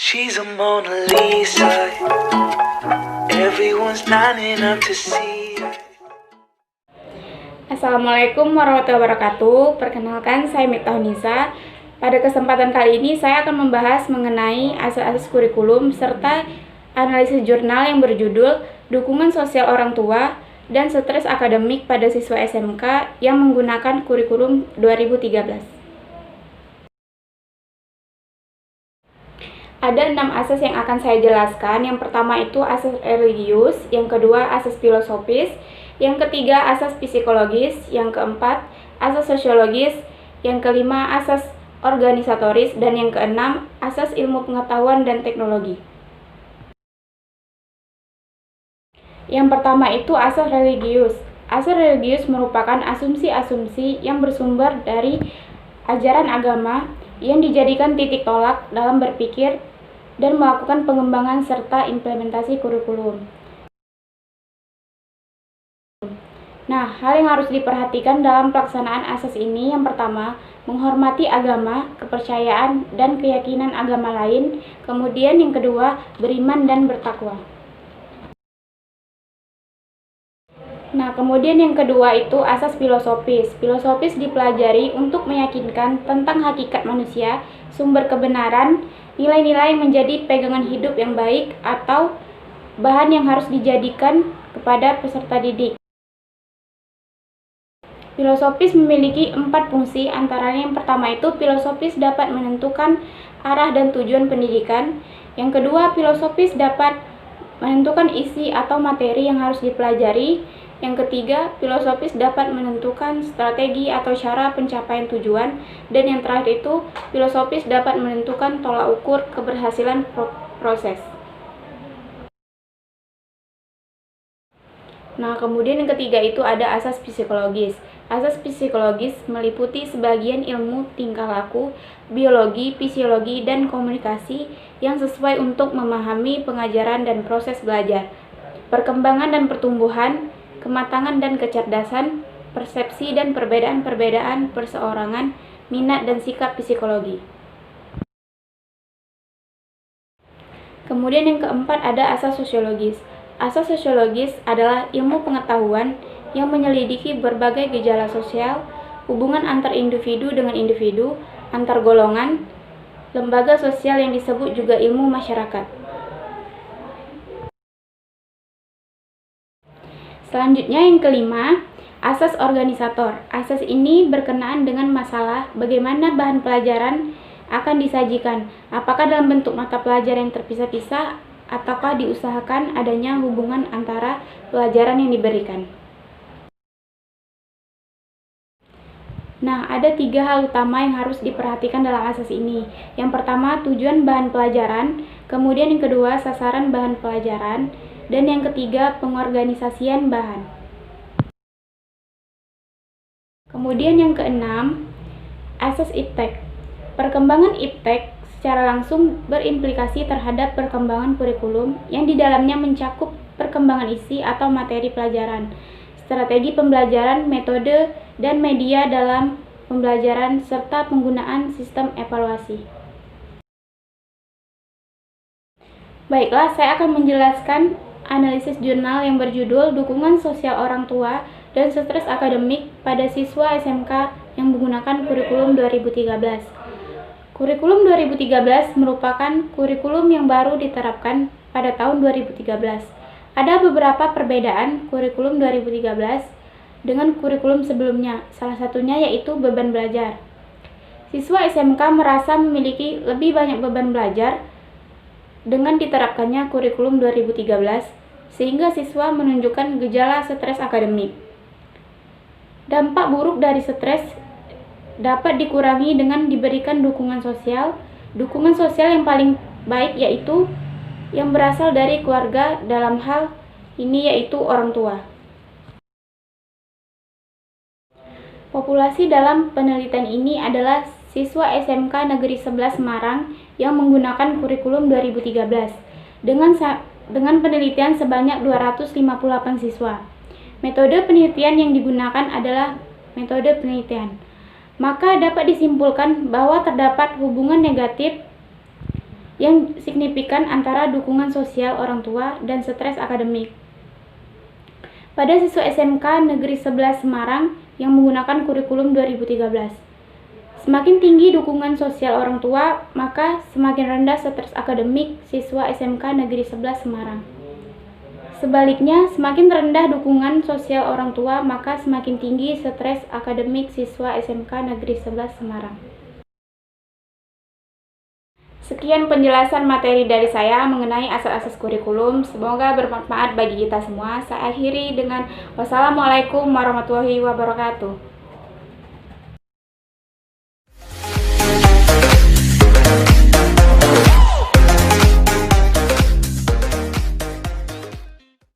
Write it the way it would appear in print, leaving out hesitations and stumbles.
She's a Mona Lisa. Everyone's lining up to see her. Assalamualaikum warahmatullahi wabarakatuh. Perkenalkan, saya Miftahunisa. Pada kesempatan kali ini saya akan membahas mengenai asas-asas kurikulum serta analisis jurnal yang berjudul Dukungan Sosial Orang Tua dan Stres Akademik pada Siswa SMK yang menggunakan kurikulum 2013. Ada 6 asas yang akan saya jelaskan. Yang pertama itu asas religius, yang kedua asas filosofis, yang ketiga asas psikologis, yang keempat asas sosiologis, yang kelima asas organisatoris, dan yang keenam asas ilmu pengetahuan dan teknologi. Yang pertama itu asas religius. Asas religius merupakan asumsi-asumsi yang bersumber dari ajaran agama yang dijadikan titik tolak dalam berpikir dan melakukan pengembangan serta implementasi kurikulum. Nah, hal yang harus diperhatikan dalam pelaksanaan asas ini yang pertama, menghormati agama, kepercayaan, dan keyakinan agama lain. Kemudian yang kedua, beriman dan bertakwa. Nah, kemudian yang kedua itu asas filosofis. Filosofis dipelajari untuk meyakinkan tentang hakikat manusia, sumber kebenaran, nilai-nilai yang menjadi pegangan hidup yang baik, atau bahan yang harus dijadikan kepada peserta didik. Filosofis memiliki 4 fungsi, antaranya yang pertama itu filosofis dapat menentukan arah dan tujuan pendidikan. Yang kedua, filosofis dapat menentukan isi atau materi yang harus dipelajari. Yang ketiga, filosofis dapat menentukan strategi atau cara pencapaian tujuan. Dan yang terakhir itu, filosofis dapat menentukan tolak ukur keberhasilan proses. Nah, kemudian yang ketiga itu ada asas psikologis. Asas psikologis meliputi sebagian ilmu tingkah laku, biologi, fisiologi, dan komunikasi yang sesuai untuk memahami pengajaran dan proses belajar, perkembangan dan pertumbuhan, kematangan dan kecerdasan, persepsi dan perbedaan-perbedaan perseorangan, minat dan sikap psikologi. Kemudian yang keempat ada asas sosiologis. Asas sosiologis adalah ilmu pengetahuan yang menyelidiki berbagai gejala sosial, hubungan antar individu dengan individu, antar golongan, lembaga sosial yang disebut juga ilmu masyarakat. Selanjutnya yang kelima, asas organisator. Asas ini berkenaan dengan masalah bagaimana bahan pelajaran akan disajikan, apakah dalam bentuk mata pelajaran yang terpisah-pisah ataukah diusahakan adanya hubungan antara pelajaran yang diberikan. Nah, ada 3 hal utama yang harus diperhatikan dalam asas ini. Yang pertama, tujuan bahan pelajaran, kemudian yang kedua, sasaran bahan pelajaran, dan yang ketiga, pengorganisasian bahan. Kemudian yang keenam, asas iptek. Perkembangan iptek secara langsung berimplikasi terhadap perkembangan kurikulum yang di dalamnya mencakup perkembangan isi atau materi pelajaran, strategi pembelajaran, metode, dan media dalam pembelajaran, serta penggunaan sistem evaluasi. Baiklah, saya akan menjelaskan analisis jurnal yang berjudul Dukungan Sosial Orang Tua dan Stres Akademik pada Siswa SMK yang menggunakan kurikulum 2013. Kurikulum 2013 merupakan kurikulum yang baru diterapkan pada tahun 2013. Ada beberapa perbedaan kurikulum 2013 dengan kurikulum sebelumnya, salah satunya yaitu beban belajar. Siswa SMK merasa memiliki lebih banyak beban belajar dengan diterapkannya kurikulum 2013, sehingga siswa menunjukkan gejala stres akademik. Dampak buruk dari stres dapat dikurangi dengan diberikan dukungan sosial. Dukungan sosial yang paling baik yaitu yang berasal dari keluarga, dalam hal ini yaitu orang tua. Populasi dalam penelitian ini adalah siswa SMK Negeri 11 Semarang yang menggunakan kurikulum 2013 dengan penelitian sebanyak 258 siswa. Metode penelitian yang digunakan adalah metode penelitian. Maka dapat disimpulkan bahwa terdapat hubungan negatif yang signifikan antara dukungan sosial orang tua dan stres akademik. Pada siswa SMK Negeri 11 Semarang yang menggunakan kurikulum 2013. Semakin tinggi dukungan sosial orang tua, maka semakin rendah stres akademik siswa SMK Negeri 11 Semarang. Sebaliknya, semakin rendah dukungan sosial orang tua, maka semakin tinggi stres akademik siswa SMK Negeri 11 Semarang. Sekian penjelasan materi dari saya mengenai asas-asas kurikulum. Semoga bermanfaat bagi kita semua. Saya akhiri dengan wassalamualaikum warahmatullahi wabarakatuh.